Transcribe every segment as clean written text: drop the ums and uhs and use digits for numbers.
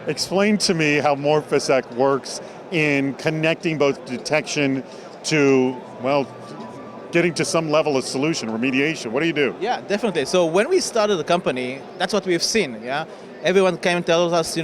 explain to me how Morphisec works in connecting both detection to, well, getting to some level of solution, remediation. What do you do? Yeah, definitely. So when we started the company, that's what we've seen, yeah? Everyone came and tells us,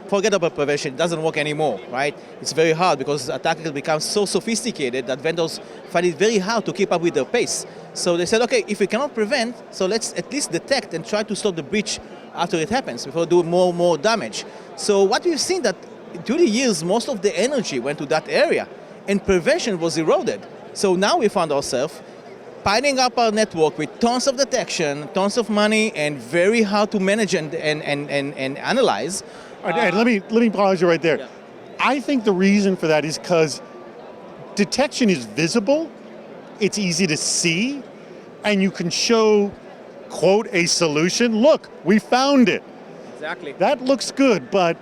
forget about prevention, it doesn't work anymore, right? It's very hard because attackers become so sophisticated that vendors find it very hard to keep up with their pace. So they said, okay, if we cannot prevent, so let's at least detect and try to stop the breach after it happens, before doing more damage. So what we've seen that through the years, most of the energy went to that area, and prevention was eroded. So now we found ourselves piling up our network with tons of detection, tons of money, and very hard to manage and analyze. And let me pause you right there. Yeah. I think the reason for that is because detection is visible, it's easy to see, and you can show, quote, a solution. Look, we found it. Exactly. That looks good, but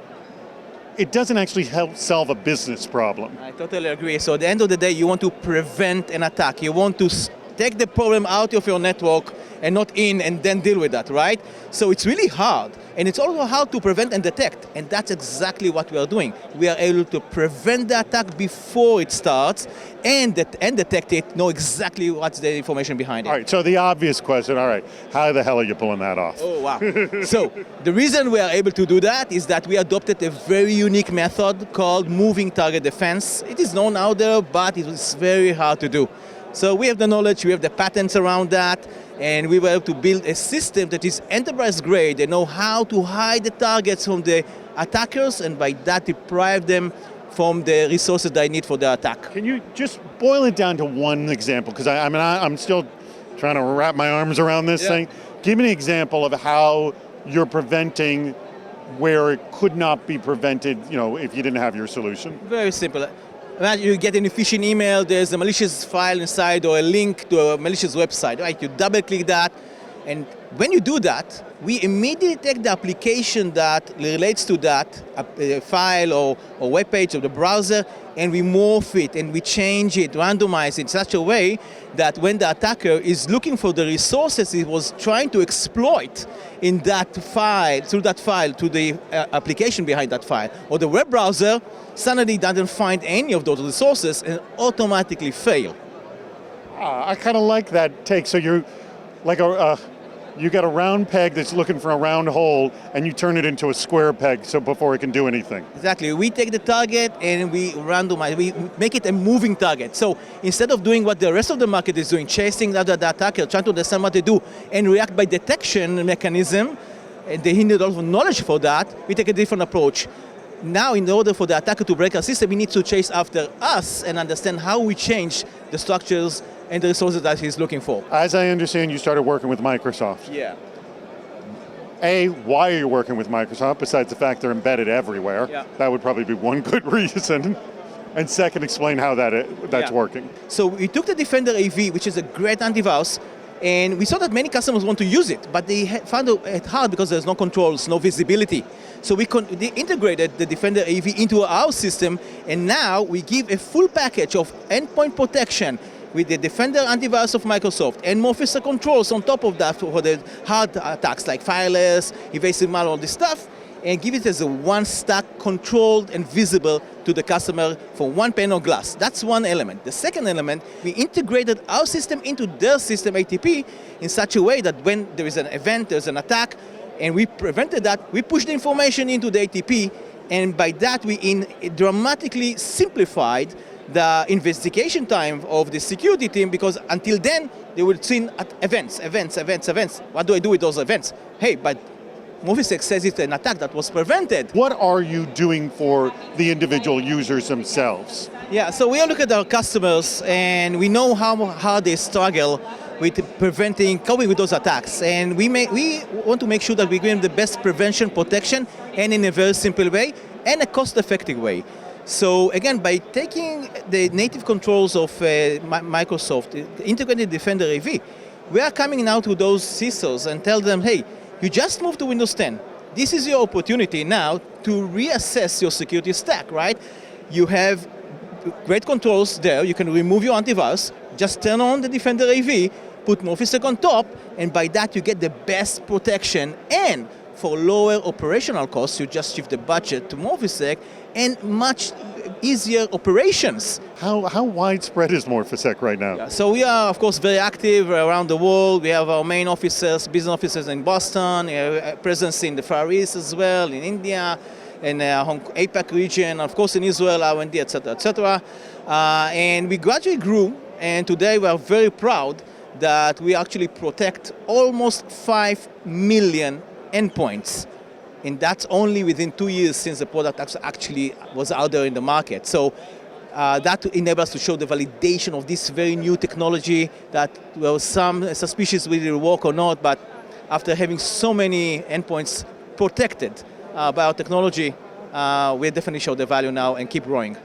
it doesn't actually help solve a business problem. I totally agree. So at the end of the day, you want to prevent an attack. You want to take the problem out of your network and not in and then deal with that, right? So it's really hard. And it's also hard to prevent and detect. And that's exactly what we are doing. We are able to prevent the attack before it starts and detect it, know exactly what's the information behind it. All right, so the obvious question, all right, how the hell are you pulling that off? Oh, wow. So the reason we are able to do that is that we adopted a very unique method called moving target defense. It is known out there, but it is very hard to do. So we have the knowledge, we have the patents around that, and we were able to build a system that is enterprise grade. They know how to hide the targets from the attackers, and by that deprive them from the resources they need for the attack. Can you just boil it down to one example? Because I'm still trying to wrap my arms around this thing. Give me an example of how you're preventing where it could not be prevented, if you didn't have your solution. Very simple. You get an phishing email, there's a malicious file inside or a link to a malicious website, right? You double click that, and when you do that, we immediately take the application that relates to that file or web page of the browser, and we morph it and we change it, randomize it in such a way that when the attacker is looking for the resources he was trying to exploit in that file, through that file, to the application behind that file, or the web browser, suddenly doesn't find any of those resources and automatically fail. I kind of like that take. So you're like you got a round peg that's looking for a round hole, and you turn it into a square peg so before it can do anything. Exactly. We take the target and we randomize. We make it a moving target. So instead of doing what the rest of the market is doing, chasing the attacker, trying to understand what they do, and react by detection mechanism, and they need a lot of knowledge for that, we take a different approach. Now, in order for the attacker to break our system, he needs to chase after us and understand how we change the structures and the resources that he's looking for. As I understand, you started working with Microsoft. Yeah. Why are you working with Microsoft, besides the fact they're embedded everywhere? Yeah. That would probably be one good reason. And second, explain how that's working. So we took the Defender AV, which is a great antivirus, and we saw that many customers want to use it, but they found it hard because there's no controls, no visibility. So we integrated the Defender AV into our system, and now we give a full package of endpoint protection with the Defender antivirus of Microsoft and Morphisec controls on top of that for the hard attacks like fireless, evasive malware, all this stuff, and give it as a one-stack controlled and visible to the customer for one pane of glass. That's one element. The second element, we integrated our system into their system ATP in such a way that when there is an event, there's an attack, and we prevented that, we pushed the information into the ATP, and by that we dramatically simplified the investigation time of the security team, because until then they would see events. What do I do with those events? Hey, but Morphisec says it's an attack that was prevented. What are you doing for the individual users themselves? Yeah, so we look at our customers and we know how hard they struggle with coping with those attacks. And we want to make sure that we give them the best prevention, protection, and in a very simple way, and a cost-effective way. So again, by taking the native controls of Microsoft, the integrated Defender AV, we are coming now to those CISOs and tell them, hey, you just moved to Windows 10. This is your opportunity now to reassess your security stack, right? You have great controls there. You can remove your antivirus, just turn on the Defender AV, put Morphisec on top, and by that you get the best protection and for lower operational costs. You just shift the budget to Morphisec and much easier operations. How widespread is Morphisec right now? So we are, of course, very active around the world. We have our main offices, business offices in Boston, presence in the Far East as well, in India, in APAC region, of course in Israel, R&D, etc., etc. And we gradually grew, and today we are very proud that we actually protect almost 5 million endpoints. And that's only within 2 years since the product actually was out there in the market. So that enables us to show the validation of this very new technology that some suspicious whether it will work or not, but after having so many endpoints protected by our technology, we definitely show the value now and keep growing.